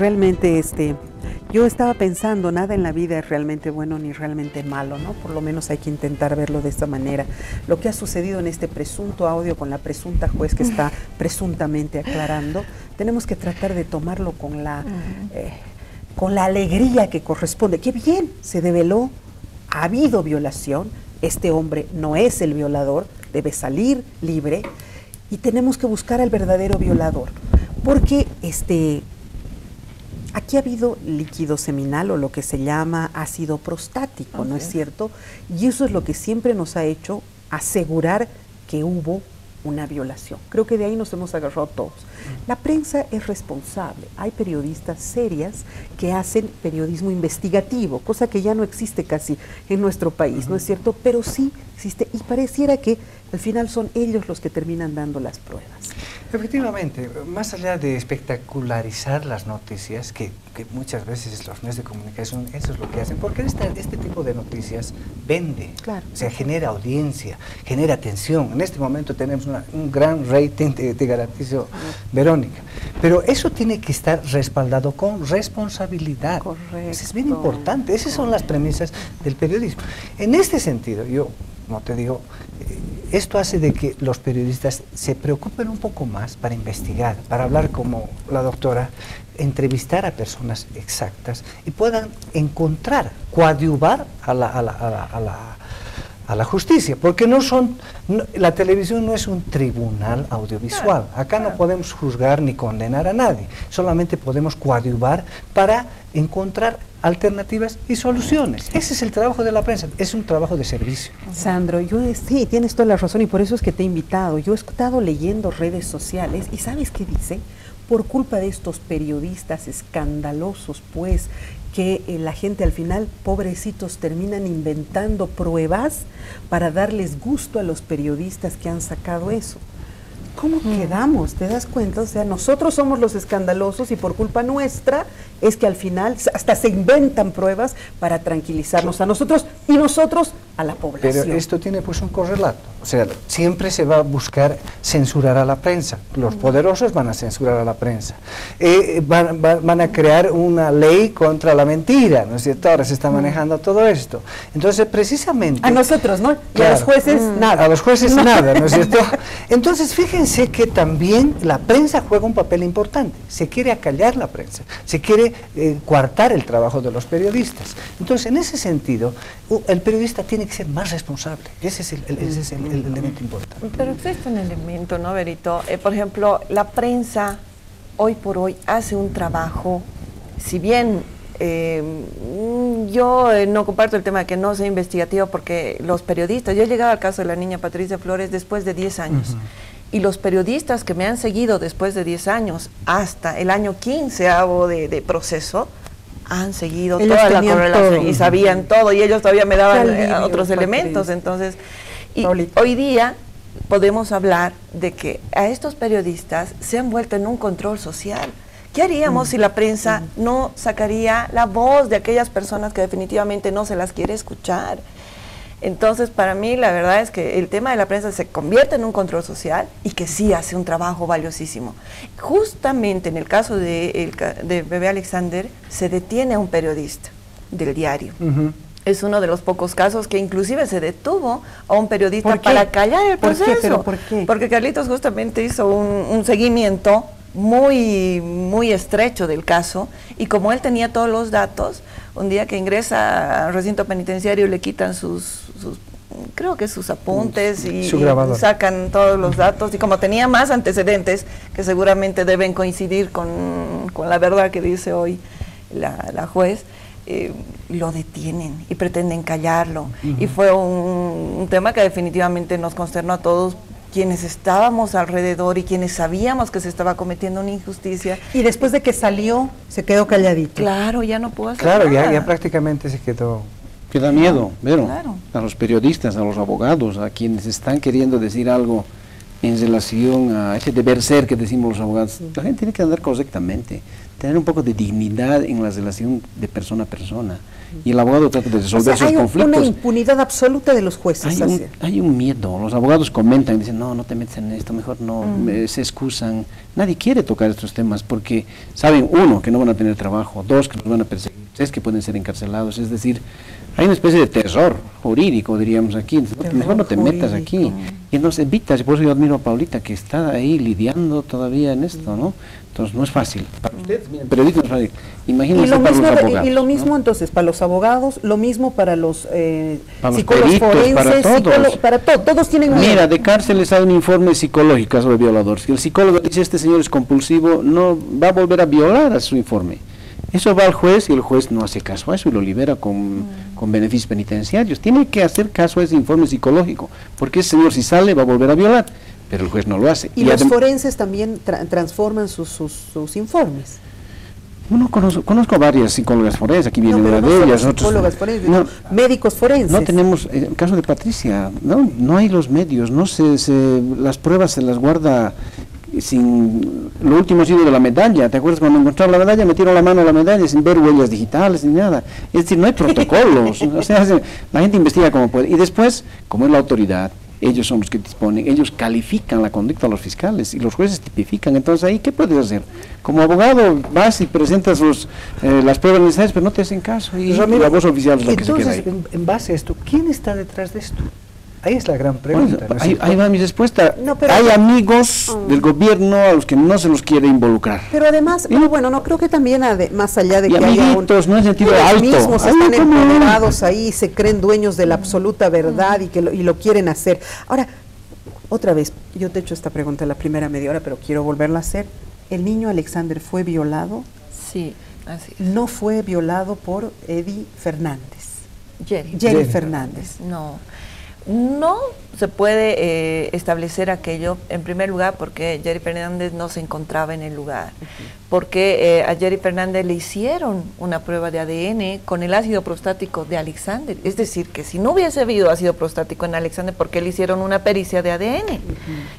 realmente yo estaba pensando, nada en la vida es realmente bueno ni realmente malo, ¿no? Por lo menos hay que intentar verlo de esta manera. Lo que ha sucedido en este presunto audio con la presunta juez que está presuntamente aclarando, tenemos que tratar de tomarlo con la alegría que corresponde. ¡Qué bien! Se develó, ha habido violación, este hombre no es el violador, debe salir libre y tenemos que buscar al verdadero violador. Porque aquí ha habido líquido seminal o lo que se llama ácido prostático, ¿no es cierto? Y eso es lo que siempre nos ha hecho asegurar que hubo una violación. Creo que de ahí nos hemos agarrado todos. La prensa es responsable. Hay periodistas serias que hacen periodismo investigativo, cosa que ya no existe casi en nuestro país, ¿no es cierto? Pero sí existe y pareciera que al final son ellos los que terminan dando las pruebas. Efectivamente, más allá de espectacularizar las noticias, que muchas veces los medios de comunicación eso es lo que hacen, porque este tipo de noticias vende, claro, o sea, genera audiencia, genera atención. En este momento tenemos un gran rating, te garantizo, Verónica, pero eso tiene que estar respaldado con responsabilidad. Correcto. Eso es bien importante, esas son las premisas del periodismo. En este sentido, yo no te digo, esto hace de que los periodistas se preocupen un poco más para investigar, para hablar como la doctora, entrevistar a personas exactas y puedan encontrar, coadyuvar a la justicia, porque la televisión no es un tribunal audiovisual. Acá no podemos juzgar ni condenar a nadie, solamente podemos coadyuvar para encontrar alternativas y soluciones. Ese es el trabajo de la prensa, es un trabajo de servicio. Sandro, sí, tienes toda la razón y por eso es que te he invitado. Yo he estado leyendo redes sociales y ¿sabes qué dice? Por culpa de estos periodistas escandalosos, pues, que la gente al final, pobrecitos, terminan inventando pruebas para darles gusto a los periodistas que han sacado eso. ¿Cómo quedamos? ¿Te das cuenta? O sea, nosotros somos los escandalosos y por culpa nuestra es que al final hasta se inventan pruebas para tranquilizarnos a nosotros y nosotros a la población. Pero esto tiene pues un correlato, o sea, siempre se va a buscar censurar a la prensa, los poderosos van a censurar a la prensa, van a crear una ley contra la mentira, ¿no es cierto? Ahora se está manejando todo esto, entonces precisamente... A nosotros, ¿no? Y claro, a los jueces nada. A los jueces nada, ¿no es cierto? Entonces fíjense que también la prensa juega un papel importante, se quiere acallar la prensa, se quiere coartar el trabajo de los periodistas. Entonces, en ese sentido, el periodista tiene que ser más responsable. Ese es el elemento importante. Pero existe un elemento, ¿no, Berito? Por ejemplo, la prensa hoy por hoy hace un trabajo, si bien yo no comparto el tema de que no sea investigativo, porque los periodistas, yo he llegado al caso de la niña Patricia Flores después de 10 años. Y los periodistas que me han seguido después de 10 años, hasta el año 15 de proceso, han seguido ellos toda la correlación todo. Y sabían todo, y ellos todavía me daban otros elementos. Entonces, y hoy día podemos hablar de que a estos periodistas se han vuelto en un control social. ¿Qué haríamos si la prensa no sacaría la voz de aquellas personas que definitivamente no se las quiere escuchar? Entonces, para mí, la verdad es que el tema de la prensa se convierte en un control social y que sí hace un trabajo valiosísimo. Justamente en el caso de Bebé Alexander, se detiene a un periodista del diario. Es uno de los pocos casos que inclusive se detuvo a un periodista para callar el proceso. ¿Por qué? Porque Carlitos justamente hizo un seguimiento muy estrecho del caso, y como él tenía todos los datos, un día que ingresa al recinto penitenciario le quitan creo que sus apuntes y sacan todos los datos, y como tenía más antecedentes que seguramente deben coincidir con la verdad que dice hoy la juez, lo detienen y pretenden callarlo. Y fue un tema que definitivamente nos consternó a todos, quienes estábamos alrededor y quienes sabíamos que se estaba cometiendo una injusticia. Y después de que salió, se quedó calladito. Claro, ya no pudo hacer nada. Claro, ya prácticamente se quedó. Que da miedo, Vero, claro. A los periodistas, a los abogados, a quienes están queriendo decir algo en relación a ese deber ser que decimos los abogados. La gente tiene que andar correctamente, tener un poco de dignidad en la relación de persona a persona. Y el abogado trata de resolver sus conflictos. Hay una impunidad absoluta de los jueces. Hay un miedo. Los abogados comentan y dicen, no te metes en esto, mejor no, se excusan. Nadie quiere tocar estos temas porque saben, uno, que no van a tener trabajo, dos, que los van a perseguir, tres, que pueden ser encarcelados. Es decir, hay una especie de terror jurídico, diríamos aquí. Mejor no te metas aquí. Y entonces evitas, y por eso yo admiro a Paulita, que está ahí lidiando todavía en esto, ¿no? Entonces no es fácil. Para ustedes, miren, periodismo no es fácil. Imagínense para los abogados. Y lo mismo, ¿no? Entonces, para los abogados, lo mismo para los para psicólogos los peritos, forenses, para todos. Todos tienen miedo. Mira, de cárceles hay un informe psicológico sobre violadores. Si el psicólogo dice, este señor es compulsivo, no va a volver a violar a su informe. Eso va al juez y el juez no hace caso a eso y lo libera con beneficios penitenciarios. Tiene que hacer caso a ese informe psicológico, porque ese señor si sale va a volver a violar, pero el juez no lo hace. Y los forenses también transforman sus informes. Conozco varias psicólogas forenses, aquí viene una de ellas. Psicólogas forenses, médicos forenses. No tenemos, en el caso de Patricia, no hay los medios, las pruebas se las guarda sin. Lo último ha sido de la medalla. ¿Te acuerdas cuando encontraron la medalla? Metieron la mano a la medalla sin ver huellas digitales ni nada. Es decir, no hay protocolos. O sea, la gente investiga como puede. Y después, como es la autoridad, ellos son los que disponen, ellos califican la conducta de los fiscales y los jueces tipifican. Entonces ahí, ¿qué puedes hacer? Como abogado vas y presentas las pruebas necesarias, pero no te hacen caso y la voz oficial es la que se queda ahí. En base a esto, ¿quién está detrás de esto? Ahí es la gran pregunta. Bueno, ahí va mi respuesta. Hay amigos del gobierno a los que no se los quiere involucrar. Pero además, no creo que también más allá de y que amiguitos, no en sentido ellos alto. Mismos están empoderados ahí, se creen dueños de la absoluta verdad y lo quieren hacer. Ahora, otra vez, yo te he hecho esta pregunta en la primera media hora, pero quiero volverla a hacer. ¿El niño Alexander fue violado? Sí, así es. No fue violado por Eddie Fernández. Jerry Fernández. No se puede establecer aquello, en primer lugar, porque Jerry Fernández no se encontraba en el lugar, porque a Jerry Fernández le hicieron una prueba de ADN con el ácido prostático de Alexander, es decir, que si no hubiese habido ácido prostático en Alexander, ¿por qué le hicieron una pericia de ADN?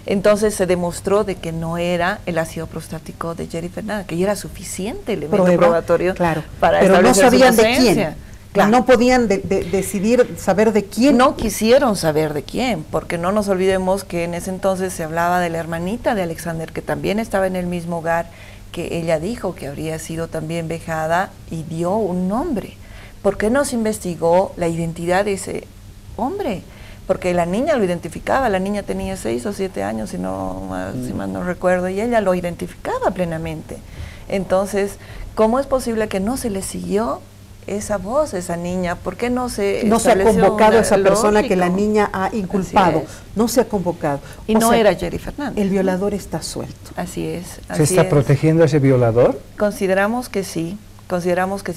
Entonces se demostró de que no era el ácido prostático de Jerry Fernández, que ya era suficiente elemento probatorio para establecer su inocencia. Pero no sabían de quién. Claro. No podían decidir saber de quién. No quisieron saber de quién, porque no nos olvidemos que en ese entonces se hablaba de la hermanita de Alexander, que también estaba en el mismo hogar, que ella dijo que habría sido también vejada y dio un nombre. ¿Por qué no se investigó la identidad de ese hombre? Porque la niña lo identificaba, la niña tenía 6 o 7 años, si mal no recuerdo, y ella lo identificaba plenamente. Entonces, ¿cómo es posible que no se le siguió esa voz, esa niña? ¿Por qué no se ha convocado a esa persona que la niña ha inculpado? No se ha convocado. Y no era Jerry Fernández. El violador está suelto. Así es. ¿Se está protegiendo a ese violador? Consideramos que sí,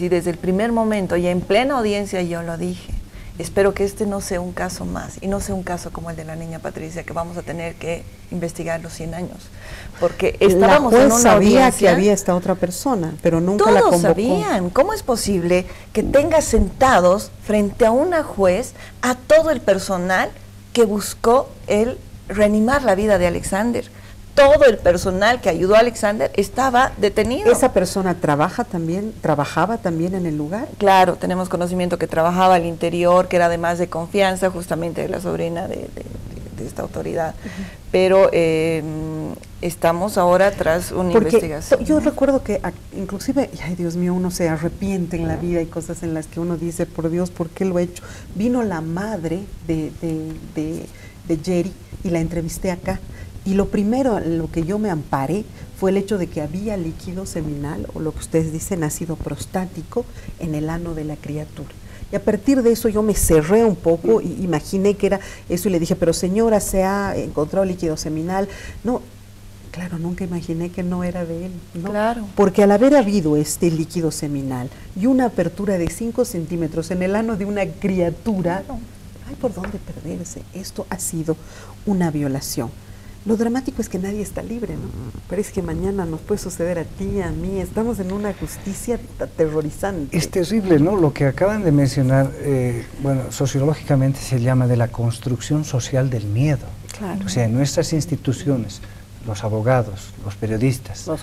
desde el primer momento y en plena audiencia yo lo dije. Espero que este no sea un caso más y no sea un caso como el de la niña Patricia, que vamos a tener que investigar los 100 años. Porque estábamos en una sabía que había esta otra persona, pero nunca la convocó. Todos sabían. ¿Cómo es posible que tenga sentados frente a una juez a todo el personal que buscó el reanimar la vida de Alexander? Todo el personal que ayudó a Alexander estaba detenido. ¿Esa persona trabajaba también en el lugar? Claro, tenemos conocimiento que trabajaba al interior, que era además de confianza, justamente de la sobrina de esta autoridad. Pero estamos ahora tras una investigación. Yo recuerdo que inclusive, ay Dios mío, uno se arrepiente en la vida, y cosas en las que uno dice, por Dios, ¿por qué lo he hecho? Vino la madre de Jerry y la entrevisté acá. Y lo primero en lo que yo me amparé fue el hecho de que había líquido seminal, o lo que ustedes dicen ácido prostático, en el ano de la criatura. Y a partir de eso yo me cerré un poco y imaginé que era eso y le dije, pero señora, ¿se ha encontrado líquido seminal? No, claro, nunca imaginé que no era de él, ¿no? Claro. Porque al haber habido este líquido seminal y una apertura de 5 centímetros en el ano de una criatura, no hay por dónde perderse. Esto ha sido una violación. Lo dramático es que nadie está libre, ¿no? Pero es que mañana nos puede suceder a ti, a mí. Estamos en una justicia aterrorizante. Es terrible, ¿no? Lo que acaban de mencionar, sociológicamente se llama de la construcción social del miedo. Claro. O sea, en nuestras instituciones, los abogados, los periodistas, los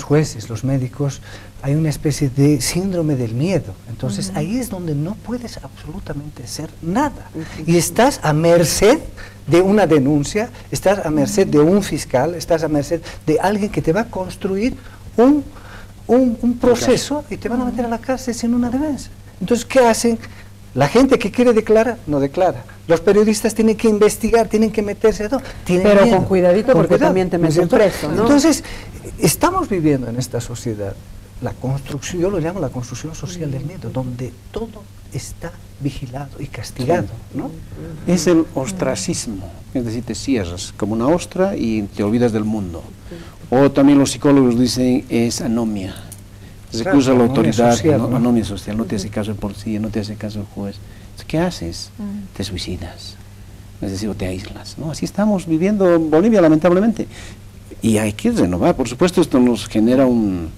jueces, los médicos, hay una especie de síndrome del miedo. Entonces ahí es donde no puedes absolutamente hacer nada. Y estás a merced de una denuncia, estás a merced de un fiscal, estás a merced de alguien que te va a construir un proceso y te van a meter a la cárcel sin una defensa. Entonces, ¿qué hacen? La gente que quiere declarar, no declara. Los periodistas tienen que investigar, tienen que meterse a todo. Pero miedo, con cuidadito, porque también te meten preso, ¿no? Entonces, estamos viviendo en esta sociedad la construcción, yo lo llamo la construcción social del miedo, donde todo está vigilado y castigado, ¿no? Es el ostracismo, es decir, te cierras como una ostra y te olvidas del mundo. O también los psicólogos dicen es anomia. Se acusa a la autoridad, anomia social, no te hace caso el policía, no te hace caso el juez. ¿Qué haces? Te suicidas, es decir, o te aíslas, ¿no? Así estamos viviendo en Bolivia, lamentablemente. Y hay que renovar, por supuesto, esto nos genera un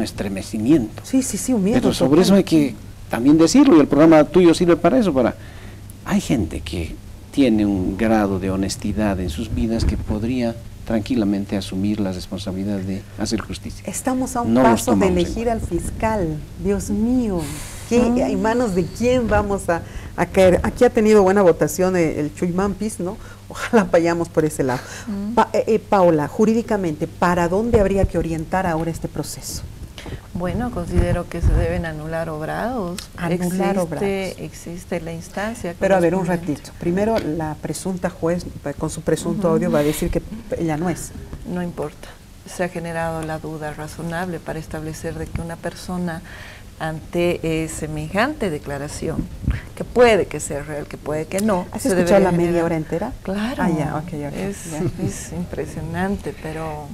estremecimiento. Sí, un miedo. Pero sobre eso hay que también decirlo, y el programa tuyo sirve para eso, hay gente que tiene un grado de honestidad en sus vidas que podría tranquilamente asumir la responsabilidad de hacer justicia. Estamos a un paso de elegir al fiscal. Dios mío, ¿en manos de quién vamos a caer? Aquí ha tenido buena votación el Chuymampis, ¿no? Ojalá vayamos por ese lado. Paola, jurídicamente, ¿para dónde habría que orientar ahora este proceso? Bueno, considero que se deben anular obrados. Existe la instancia. Pero a ver, un ratito. Primero, la presunta juez, con su presunto audio, va a decir que ella no es. No importa. Se ha generado la duda razonable para establecer de que una persona ante semejante declaración, que puede que sea real, que puede que no. ¿Has escuchado la media hora entera? Claro. Es impresionante, pero...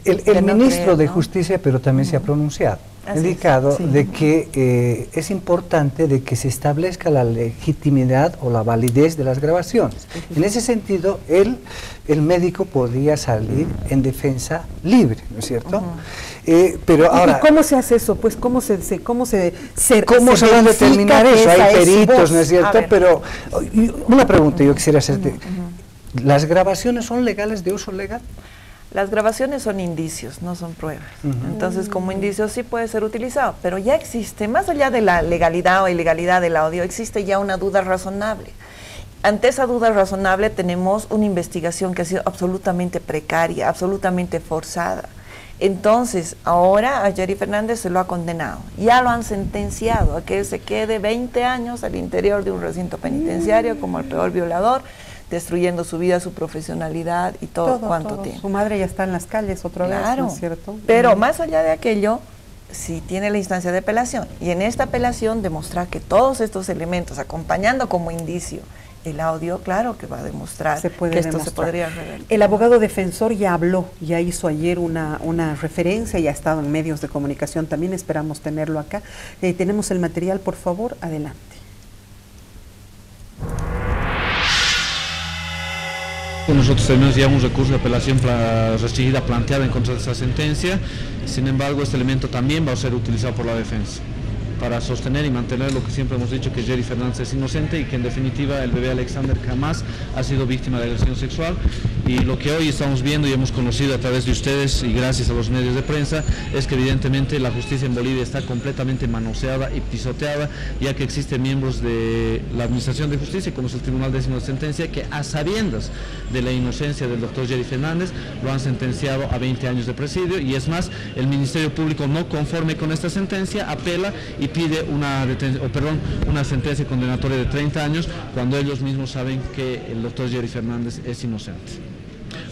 El ministro de Justicia, pero también se ha pronunciado, ha indicado de que es importante de que se establezca la legitimidad o la validez de las grabaciones. En ese sentido, el médico podría salir en defensa libre, ¿no es cierto? Pero ahora, ¿y cómo se hace eso? Pues ¿cómo se va a determinar eso? Hay peritos, ¿no es cierto? Pero una pregunta yo quisiera hacerte. ¿Las grabaciones son legales, de uso legal? Las grabaciones son indicios, no son pruebas. Entonces, como indicios sí puede ser utilizado, pero ya existe, más allá de la legalidad o ilegalidad del audio, existe ya una duda razonable. Ante esa duda razonable tenemos una investigación que ha sido absolutamente precaria, absolutamente forzada. Entonces, ahora a Jerry Fernández se lo ha condenado, ya lo han sentenciado a que se quede 20 años al interior de un recinto penitenciario como el peor violador, destruyendo su vida, su profesionalidad y todo cuanto tiene. Su madre ya está en las calles otra vez, ¿no es cierto? Pero más allá de aquello, si tiene la instancia de apelación, y en esta apelación demostrar que todos estos elementos, acompañando como indicio el audio, claro que va a demostrar que esto se podría revertir. El abogado defensor ya habló, ya hizo ayer una referencia, ya ha estado en medios de comunicación, también esperamos tenerlo acá. Tenemos el material, por favor, adelante. Nosotros tenemos ya un recurso de apelación restringida planteada en contra de esa sentencia, sin embargo este elemento también va a ser utilizado por la defensa para sostener y mantener lo que siempre hemos dicho, que Jerry Fernández es inocente y que en definitiva el bebé Alexander jamás ha sido víctima de agresión sexual. Y lo que hoy estamos viendo y hemos conocido a través de ustedes y gracias a los medios de prensa es que evidentemente la justicia en Bolivia está completamente manoseada y pisoteada, ya que existen miembros de la Administración de Justicia, como es el Tribunal Décimo de Sentencia, que a sabiendas de la inocencia del doctor Jerry Fernández lo han sentenciado a 20 años de presidio, y es más, el Ministerio Público, no conforme con esta sentencia, apela y pide una sentencia condenatoria de 30 años cuando ellos mismos saben que el doctor Jerry Fernández es inocente.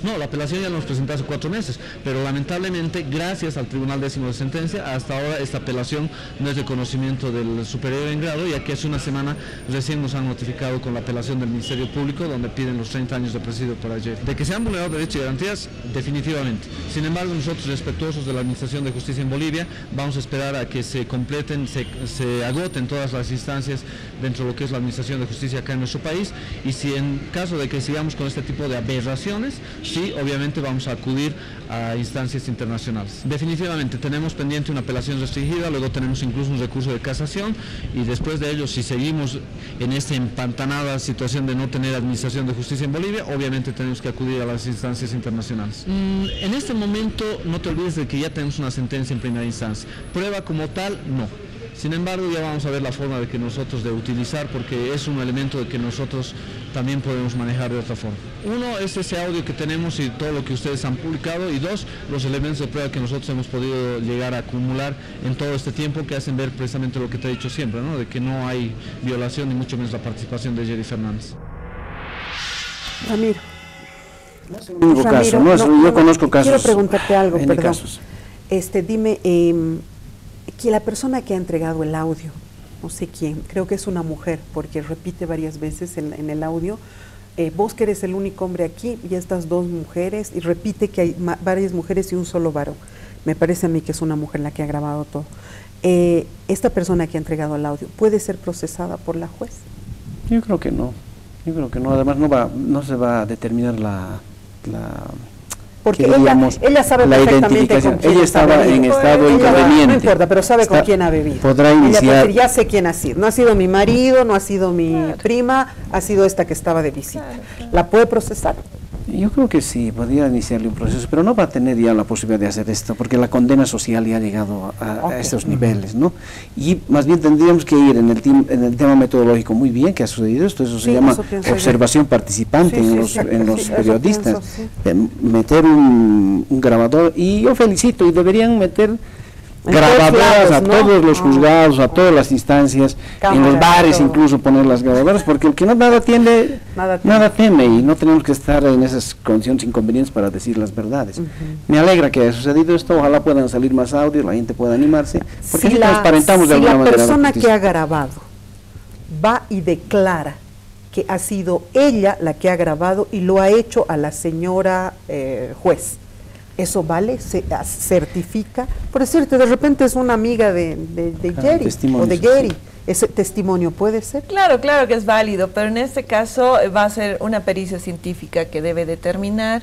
No, la apelación ya la hemos presentado hace 4 meses, pero lamentablemente, gracias al Tribunal Décimo de Sentencia, hasta ahora esta apelación no es de conocimiento del superior en grado, ya que hace una semana recién nos han notificado con la apelación del Ministerio Público, donde piden los 30 años de presidio para Jerry. De que se han vulnerado derechos y garantías, definitivamente. Sin embargo, nosotros, respetuosos de la Administración de Justicia en Bolivia, vamos a esperar a que se completen, se agoten todas las instancias dentro de lo que es la Administración de Justicia acá en nuestro país, y si en caso de que sigamos con este tipo de aberraciones, sí, obviamente vamos a acudir a instancias internacionales. Definitivamente tenemos pendiente una apelación restringida, luego tenemos incluso un recurso de casación, y después de ello, si seguimos en esta empantanada situación de no tener administración de justicia en Bolivia, obviamente tenemos que acudir a las instancias internacionales. En este momento no te olvides de que ya tenemos una sentencia en primera instancia. Prueba como tal, no. Sin embargo, ya vamos a ver la forma de que nosotros de utilizar, porque es un elemento de que nosotros también podemos manejar de otra forma. Uno es ese audio que tenemos y todo lo que ustedes han publicado, y dos, los elementos de prueba que nosotros hemos podido llegar a acumular en todo este tiempo, que hacen ver precisamente lo que te he dicho siempre, ¿no? De que no hay violación ni mucho menos la participación de Jerry Fernández. Ramiro. Caso, yo conozco casos. Quiero preguntarte algo, perdón. Casos. Dime, que la persona que ha entregado el audio, no sé quién, creo que es una mujer, porque repite varias veces en el audio, vos que eres el único hombre aquí y estas dos mujeres, y repite que hay varias mujeres y un solo varón. Me parece a mí que es una mujer la que ha grabado todo. Esta persona que ha entregado el audio, ¿puede ser procesada por la juez? Yo creo que no. Además no se va a determinar la porque ella sabe perfectamente con quién ella estaba en estado inconveniente. No importa, pero sabe con quién ha bebido. Podrá iniciar. Ella puede decir, ya sé quién ha sido. No ha sido mi marido, no ha sido mi prima, ha sido esta que estaba de visita. ¿La puede procesar? Yo creo que sí, podría iniciarle un proceso, pero no va a tener ya la posibilidad de hacer esto, porque la condena social ya ha llegado a estos niveles, ¿no? Y más bien tendríamos que ir en el tema metodológico muy bien que ha sucedido esto, eso se llama observación participante en los periodistas, meter un grabador, y yo felicito, y deberían meter grabadoras a todos los juzgados, a todas las instancias, en los bares incluso poner las grabadoras, porque el que nada teme, y no tenemos que estar en esas condiciones inconvenientes para decir las verdades. Me alegra que haya sucedido esto, ojalá puedan salir más audios, la gente pueda animarse, porque si transparentamos de alguna manera. Si la persona que ha grabado va y declara que ha sido ella la que ha grabado y lo ha hecho a la señora juez, ¿eso vale? ¿Se certifica? Por decirte, de repente es una amiga de Jerry o de Gary. ¿Ese testimonio puede ser? Claro que es válido, pero en este caso va a ser una pericia científica que debe determinar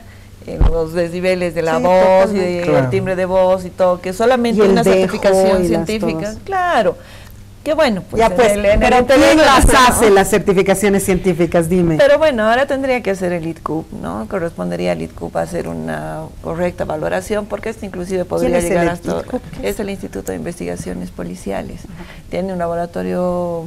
los decibeles de la voz y el timbre de voz y todo, que solamente una certificación científica. Claro. Que bueno, pues ya pues, pero ¿quién las hace las certificaciones científicas? Dime. Pero bueno, ahora tendría que hacer el ITCUP, ¿no? Correspondería al ITCUP hacer una correcta valoración, porque esto inclusive podría llegar hasta... Es el Instituto de Investigaciones Policiales. Tiene un laboratorio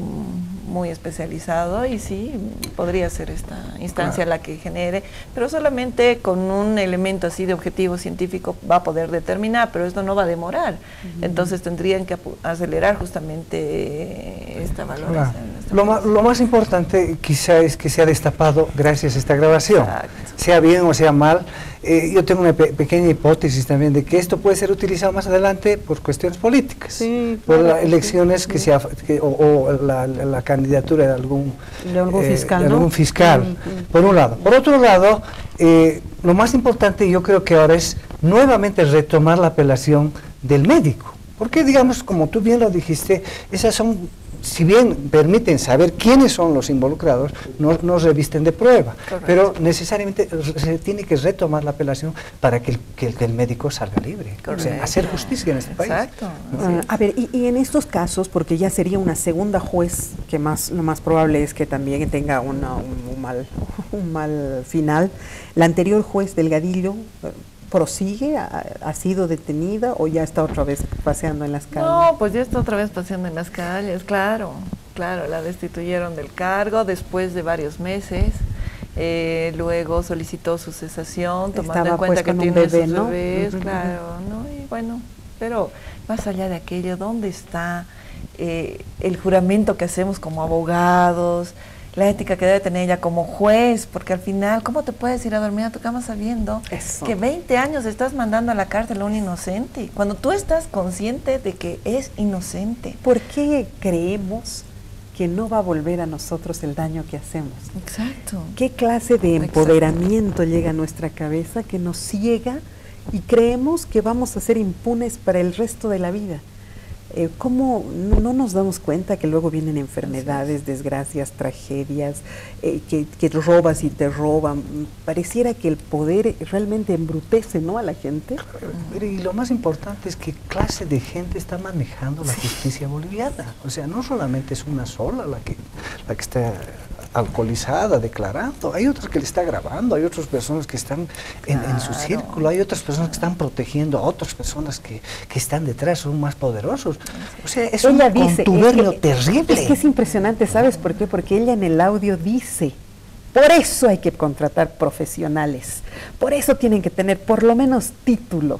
muy especializado y sí, podría ser esta instancia la que genere, pero solamente con un elemento así de objetivo científico va a poder determinar, pero esto no va a demorar. Entonces tendrían que acelerar justamente esta valoración. Lo más importante quizá es que se ha destapado gracias a esta grabación. Exacto. Sea bien o sea mal, yo tengo una pequeña hipótesis también de que esto puede ser utilizado más adelante por cuestiones políticas, por las elecciones o la candidatura de algún fiscal, por un lado. Por otro lado, lo más importante yo creo que ahora es nuevamente retomar la apelación del médico, porque digamos, como tú bien lo dijiste, esas son, si bien permiten saber quiénes son los involucrados, no revisten de prueba. Correcto. Pero necesariamente se tiene que retomar la apelación para que el médico salga libre. O sea, hacer justicia en este país. Exacto. A ver, y en estos casos, porque ya sería una segunda juez, que lo más probable es que también tenga un mal final, la anterior juez Delgadillo, ¿prosigue? ¿Ha sido detenida o ya está otra vez paseando en las calles? No, pues ya está otra vez paseando en las calles, claro, la destituyeron del cargo después de varios meses, luego solicitó su cesación, tomando en cuenta que tiene sus bebés, claro, ¿no? Y bueno, pero más allá de aquello, ¿dónde está el juramento que hacemos como abogados? La ética que debe tener ella como juez, porque al final, ¿cómo te puedes ir a dormir a tu cama sabiendo que 20 años estás mandando a la cárcel a un inocente? Cuando tú estás consciente de que es inocente. ¿Por qué creemos que no va a volver a nosotros el daño que hacemos? Exacto. ¿Qué clase de empoderamiento llega a nuestra cabeza que nos ciega y creemos que vamos a ser impunes para el resto de la vida? ¿Cómo no nos damos cuenta que luego vienen enfermedades, desgracias, tragedias, que robas y te roban? Pareciera que el poder realmente embrutece, ¿no?, a la gente. Y lo más importante es qué clase de gente está manejando la justicia boliviana. O sea, no solamente es una sola la que está alcoholizada, declarando, hay otras que le está grabando, hay otras personas que están en su círculo, hay otras personas que están protegiendo a otras personas que están detrás, son más poderosos. O sea, es un contubernio terrible. Es que es impresionante, ¿sabes por qué? Porque ella en el audio dice, por eso hay que contratar profesionales, por eso tienen que tener por lo menos título.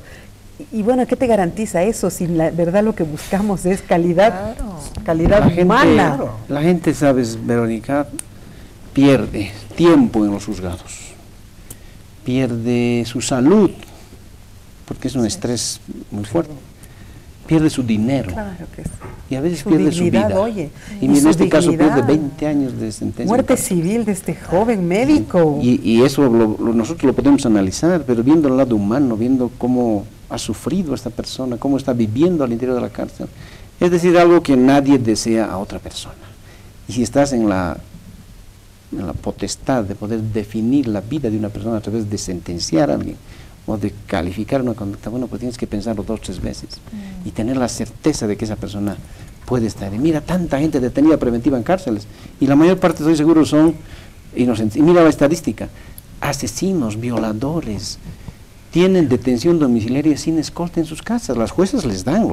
Y bueno, ¿qué te garantiza eso si la verdad lo que buscamos es calidad, calidad humana? La gente, sabes, Verónica, pierde tiempo en los juzgados, pierde su salud, porque es un estrés muy fuerte, pierde su dinero, claro que sí. Y a veces su pierde su vida. Oye, y en este caso pierde 20 años de sentencia. Muerte civil de este joven médico. Y eso nosotros lo podemos analizar, pero viendo el lado humano, viendo cómo ha sufrido esta persona, cómo está viviendo al interior de la cárcel, es decir, algo que nadie desea a otra persona. Y si estás en la potestad de poder definir la vida de una persona a través de sentenciar a alguien o de calificar una conducta, bueno, pues tienes que pensarlo 2 o 3 veces y tener la certeza de que esa persona puede estar. Y mira, tanta gente detenida preventiva en cárceles, y la mayor parte, estoy seguro, son inocentes. Y mira la estadística, asesinos, violadores, tienen detención domiciliaria sin escolta en sus casas. Los jueces les dan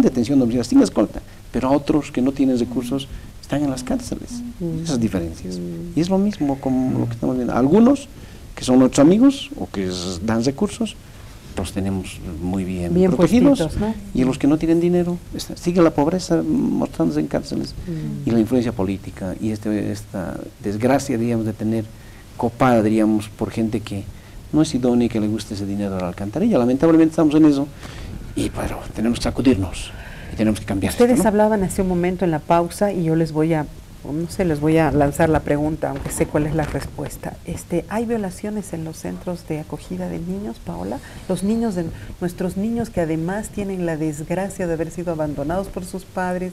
detención domiciliaria sin escolta, pero a otros que no tienen recursos están en las cárceles. Esas diferencias. Y es lo mismo como lo que estamos viendo. Algunos que son nuestros amigos o que dan recursos, los tenemos muy bien protegidos, ¿no? Y los que no tienen dinero, sigue la pobreza mostrándose en cárceles, y la influencia política, y esta desgracia, digamos, de tener copada, diríamos, por gente que no es idónea y que le gusta ese dinero a la alcantarilla. Lamentablemente estamos en eso, y pero tenemos que sacudirnos, y tenemos que cambiar. Ustedes esto, ¿no? hablaban hace un momento en la pausa, y yo les voy a lanzar la pregunta, aunque sé cuál es la respuesta. ¿Hay violaciones en los centros de acogida de niños, Paola? Los niños, nuestros niños que además tienen la desgracia de haber sido abandonados por sus padres,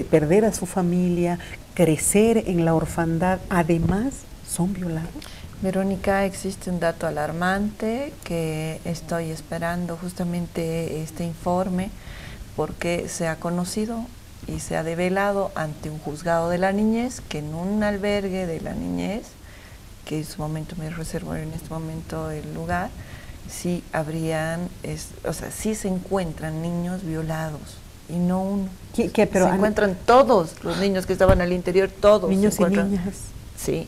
perder a su familia, crecer en la orfandad, además son violados. Verónica, existe un dato alarmante que estoy esperando justamente este informe, porque se ha conocido y se ha develado ante un juzgado de la niñez que en un albergue de la niñez, que en su momento me reservo en este momento el lugar, sí sí se encuentran niños violados, y no uno. Pero se encuentran todos los niños que estaban al interior, todos. Niños y niñas. Sí.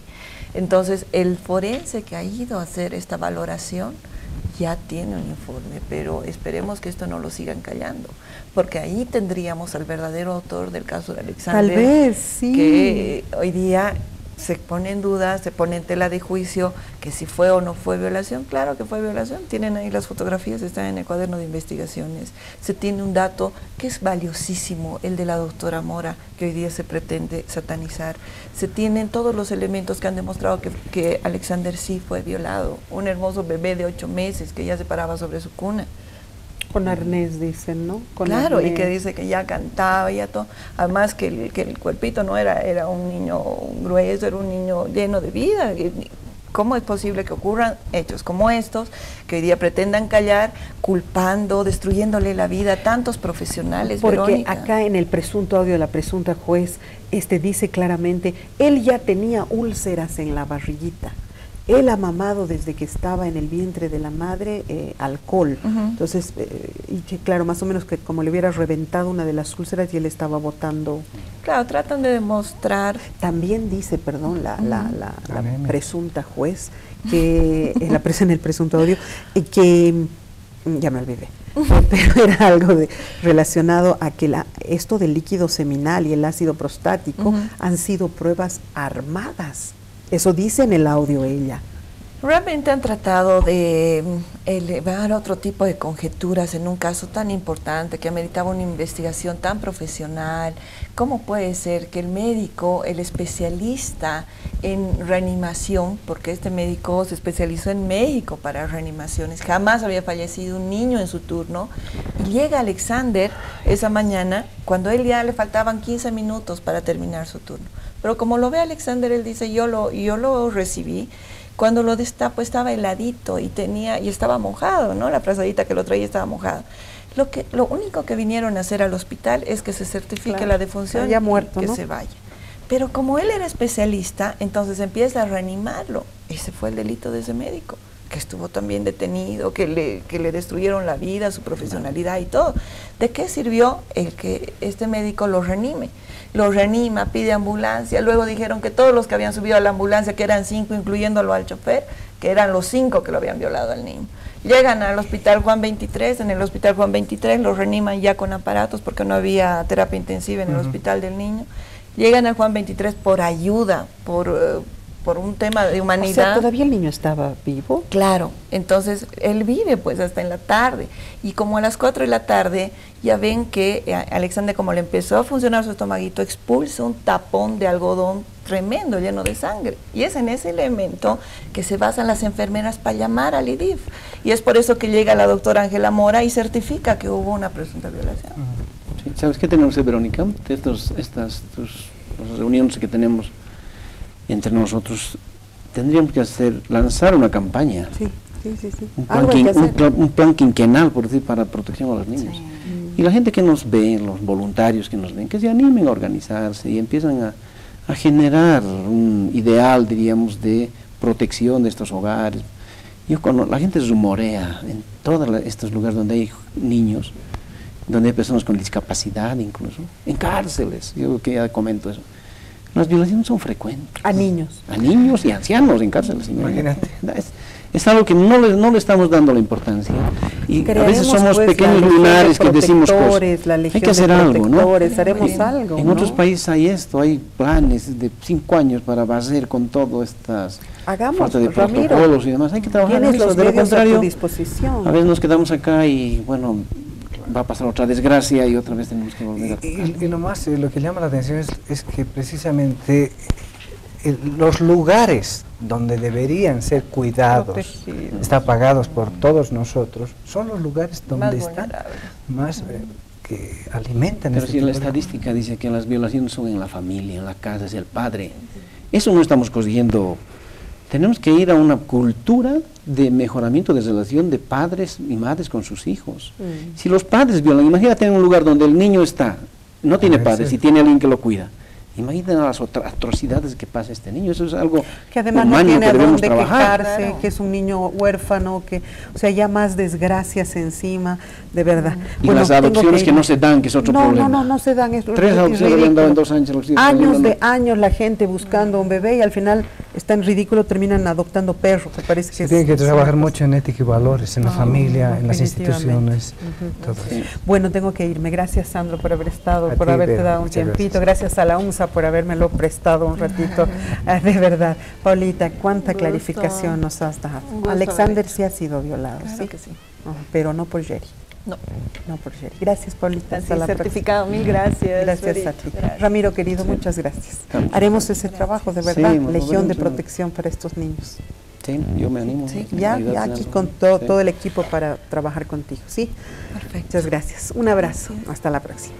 Entonces, el forense que ha ido a hacer esta valoración ya tiene un informe, pero esperemos que esto no lo sigan callando, porque ahí tendríamos al verdadero autor del caso de Alexander. Tal vez, sí. Que hoy día se pone en duda, se pone en tela de juicio que si fue o no fue violación. Claro que fue violación, tienen ahí las fotografías, están en el cuaderno de investigaciones. Se tiene un dato que es valiosísimo, el de la doctora Mora, que hoy día se pretende satanizar. Se tienen todos los elementos que han demostrado que Alexander sí fue violado. Un hermoso bebé de 8 meses que ya se paraba sobre su cuna. Con arnés, dicen, ¿no? Claro, y que dice que ya cantaba, ya todo. Además que el cuerpito no era un niño grueso, era un niño lleno de vida. ¿Cómo es posible que ocurran hechos como estos, que hoy día pretendan callar, culpando, destruyéndole la vida a tantos profesionales, Porque Verónica? Acá en el presunto audio de la presunta juez, dice claramente, él ya tenía úlceras en la barriguita. Él ha mamado desde que estaba en el vientre de la madre alcohol. Entonces, y que claro, más o menos que como le hubiera reventado una de las úlceras y él estaba botando. Claro, tratan de demostrar. También dice, perdón, la presunta juez, que en el presunto audio, que, ya me olvidé, pero era algo relacionado a que esto del líquido seminal y el ácido prostático han sido pruebas armadas. Eso dice en el audio ella. Realmente han tratado de elevar otro tipo de conjeturas en un caso tan importante que ameritaba una investigación tan profesional. ¿Cómo puede ser que el médico, el especialista en reanimación, porque este médico se especializó en México para reanimaciones, jamás había fallecido un niño en su turno, y llega Alexander esa mañana cuando él ya le faltaban 15 minutos para terminar su turno? Pero como lo ve Alexander, él dice, yo lo recibí. Cuando lo destapo estaba heladito y estaba mojado, ¿no? La frazadita que lo traía estaba mojada. Lo único que vinieron a hacer al hospital es que se certifique la defunción ya muerto, y que ¿no? se vaya. Pero como él era especialista, entonces empieza a reanimarlo. Ese fue el delito de ese médico, que estuvo también detenido, que le destruyeron la vida, su profesionalidad y todo. ¿De qué sirvió el que este médico lo reanime? Lo reanima, pide ambulancia, luego dijeron que todos los que habían subido a la ambulancia, que eran 5, incluyéndolo al chofer, que eran los 5 que lo habían violado al niño. Llegan al hospital Juan 23, en el hospital Juan 23 lo reaniman ya con aparatos porque no había terapia intensiva en el hospital del niño. Llegan al Juan 23 por ayuda, por un tema de humanidad. O sea, ¿todavía el niño estaba vivo? Claro, entonces él vive pues hasta en la tarde, y como a las 4 de la tarde ya ven que Alexander, como le empezó a funcionar su estomaguito, expulsa un tapón de algodón tremendo, lleno de sangre, y es en ese elemento que se basan las enfermeras para llamar al IDIF, y es por eso que llega la doctora Ángela Mora y certifica que hubo una presunta violación. Sí, ¿sabes qué tenemos, Verónica? Estas reuniones que tenemos entre nosotros, tendríamos que lanzar una campaña, Sí. un plan quinquenal, por decir, para protección a los niños. Sí. Y la gente que nos ve, los voluntarios que nos ven, que se animen a organizarse y empiezan a generar un ideal, diríamos, de protección de estos hogares. Cuando la gente rumorea en todos estos lugares donde hay niños, donde hay personas con discapacidad incluso, en cárceles, yo que ya comento eso, las violaciones son frecuentes. A niños. A niños y ancianos en cárceles. Imagínate. Es algo que no le estamos dando la importancia. Y crearemos, a veces somos pues, pequeños lunares que decimos cosas. Hay que hacer algo, ¿no? Haremos algo. En otros países hay esto, hay planes de 5 años para barrer con todo estas falta de protocolos y demás. Hay que trabajar en eso. De lo contrario, a veces nos quedamos acá y bueno, va a pasar otra desgracia y otra vez tenemos que volver a... Y lo que llama la atención es que precisamente los lugares donde deberían ser cuidados, están pagados por todos nosotros, son los lugares donde están más que alimentan. Pero si la estadística dice que las violaciones son en la familia, en la casa, es el padre, eso no estamos consiguiendo. Tenemos que ir a una cultura de mejoramiento de relación de padres y madres con sus hijos. Si los padres violan, imagínate en un lugar donde el niño no tiene padres y tiene alguien que lo cuida. Imagínate las atrocidades que pasa este niño. Eso es algo que además no tiene a dónde quejarse, claro. Que es un niño huérfano, o sea, ya más desgracias encima, de verdad. Y las adopciones que no se dan, que es otro problema. No se dan. 3 adopciones habían dado en 2 años. Años la gente buscando un bebé y al final está en ridículo, terminan adoptando perros. Me parece que se tiene que trabajar mucho en ética y valores, en la familia, en las instituciones. Todo. Sí. Bueno, tengo que irme. Gracias, Sandro, por haber estado, por haberte dado un tiempito. Gracias a la UNSA por habérmelo prestado un ratito, de verdad. Paulita, cuánta clarificación nos has dado. Alexander sí ha sido violado, claro, ¿sí? Que sí. Pero no por Jerry. No por Jerry. Gracias, Paulita. Hasta la certificado, próxima. Mil gracias. Gracias a ti. Gracias. Ramiro, querido, muchas gracias. Haremos ese trabajo, de verdad, legión de protección para estos niños. Sí, yo me animo. Sí, ya aquí con todo el equipo para trabajar contigo, ¿sí? Perfecto. Muchas gracias. Un abrazo. Hasta la próxima.